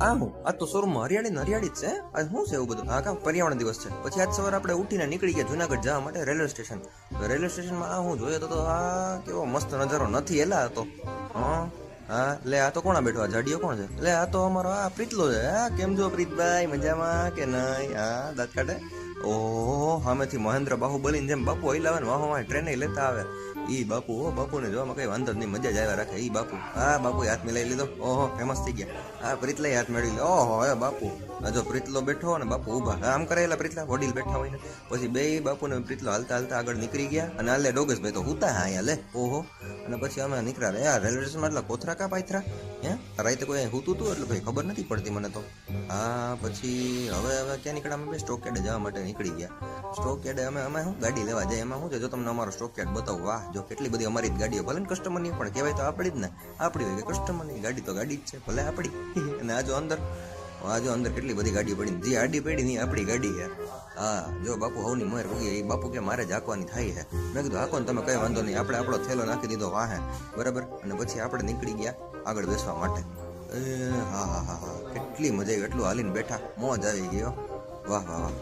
આ હું આ તો શોરૂમમાં હરિયાળી જ છે. આજ શું છે એવું બધું? હા કા પર્યાવરણ દિવસ છે. પછી આજ સવારે આપણે ઉઠીને નીકળી ગયા જુનાગઢ જવા માટે રેલવે સ્ટેશન. તો રેલવે સ્ટેશનમાં આ હું જોયો તો આ કેવો મસ્ત નજારો નથી એલા હતો. હા હા લે આ તો કોણ બેઠો? આ જાડીઓ કોણ છે? લે આ તો અમારો આ પ્રીતલો છે. હા કેમ છો પ્રીતભાઈ, મજામાં કે નહીં? હા દાંત કાઢે. ઓહો સામેથી મહેન્દ્ર બાહુબલીને જેમ બાપુ હલાવે ને વાહ વાહ ટ્રેને લેતા આવે. ઈ બાપુ હો, બાપુને જોવામાં કઈ વાંધો નહીં, મજા જ આવ્યા રાખે. ઈ બાપુ હા બાપુ હાથ મિલાવી લીધો. ઓહો ફેમસ થઈ ગયા. હા પ્રીતલે હાથ મેળવી લે. ઓહો હે બાપુ જો પ્રીતલો બેઠો ને બાપુ ઊભા આમ કરેલા પ્રીતલા વડીલ બેઠા હોય ને. પછી બે બાપુ ને પ્રીતલો હાલતા હાલતા આગળ નીકળી ગયા અને હાલે ડોગેશભાઈ તો હુતા હા અહીંયા લે. ઓહો અને પછી અમે નીકળ્યા. યાર રેલવે સ્ટેશનમાં એટલા કોથરા કા પાથરા હે રાતે કોઈ હુતું તું એટલે ભાઈ ખબર નથી પડતી મને તો. હા પછી હવે ક્યાં નીકળ્યા? અમે સ્ટોક યાર્ડે જવા માટે નીકળી ગયા. સ્ટોક યાર્ડે અમે શું ગાડી લેવા જાય. એમાં શું છે જો તમને અમારો સ્ટોક યાર્ડ બતાવું. વાહ જો કેટલી બધી અમારી જ ગાડીઓ, ભલે ને કસ્ટમરની પણ કહેવાય તો આપણી જ ને. આપણી હોય કે કસ્ટમરની ગાડી તો ગાડી જ છે, ભલે આપણી. અને આજો અંદર કેટલી બધી ગાડીઓ પડી, જે આડી પડી ની આપણી ગાડી છે. હા જો બાપુ હવની મોર ઉગી. એ બાપુ કે મારે જ હાંકવાની થાય છે. મેં કીધું હાંકો ને તમે કઈ વાંધો નહીં, આપણે આપણો થેલો નાખી દીધો વાહે બરાબર. અને પછી આપણે નીકળી ગયા આગળ બેસવા માટે. હા હા હા હા કેટલી મજા આવી, એટલું હાલીને બેઠા, મોજ આવી ગયો. વાહ વાહ વાહ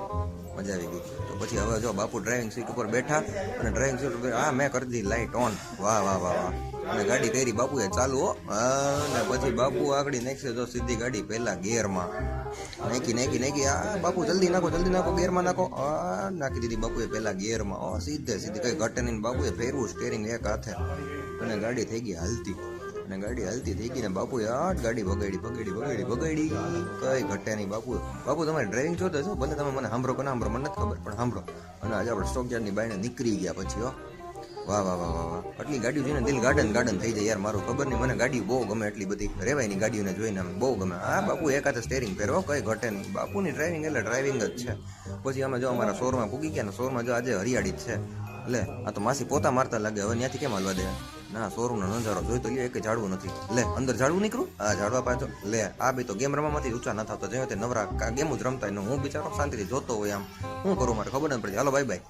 મજા આવી ગઈ. તો પછી હવે જો બાપુ ડ્રાઇવિંગ સીટ ઉપર બેઠા અને ડ્રાઇવિંગ સીટ ઉપર હા મેં કરી દીધી લાઇટ ઓન. વાહ વાહ વાહ વાહ અને ગાડી કરી બાપુએ ચાલુ હો. અને પછી બાપુ આગળ નાખશે જો સીધી ગાડી પહેલા ગેરમાં નાખી. હા બાપુ જલ્દી નાખો ગેરમાં નાખો. હા નાખી દીધી બાપુએ પહેલા ગેરમાં. સીધી કઈ ઘટે નહીં. બાપુએ ફેરવું સ્ટેરિંગ એક હાથે અને ગાડી થઈ ગઈ હાલતી. અને ગાડી હાલતી થઈ ગઈ ને બાપુએ ગાડી બગાડી કઈ ઘટે નહીં. બાપુ તમારે ડ્રાઇવિંગ જોતો છો, ભલે તમે મને સાંભળો કે ના સાંભળો મને નથી ખબર, પણ સાંભળો. અને આજે આપણે સ્ટોક યાર્ડની બાયણે નીકળી ગયા પછી હો. વાહ વાહ વાહ વાહ આટલી ગાડીઓ જોઈને દિલ ગાર્ડન થઈ જાય યાર મારું. ખબર નહીં મને ગાડીઓ બહુ ગમે, એટલી બધી રેવાયની ગાડીઓને જોઈને બહુ ગમે. હા બાપુ એક હાથે સ્ટેરિંગ પહેરો કઈ ઘટે નહીં. બાપુની ડ્રાઇવિંગ એટલે ડ્રાઇવિંગ જ છે. પછી અમે જો અમારા શોરમાં પૂગી ગયા ને શોરમાં જો આજે હરિયાળી જ છે. લે આ તો માસી પોતા મારતા લાગે, હવે ત્યાંથી કેમ હાલવા દે? ના શોરૂમનો નજારો જોઈ તો લ્યો, એક ઝાડવું નથી. લે અંદર ઝાડવું નીકળું. હા ઝાડવા પાછો લે. આ બી તો ગેમ રમવામાંથી ઊંચા ન થતો, જેમ તે નવરા ગેમ જ રમતા. હું બિચારો શાંતિથી જોતો હોય આમ. શું કરું મારે ખબર નથી પડતી. હાલો બાય બાય.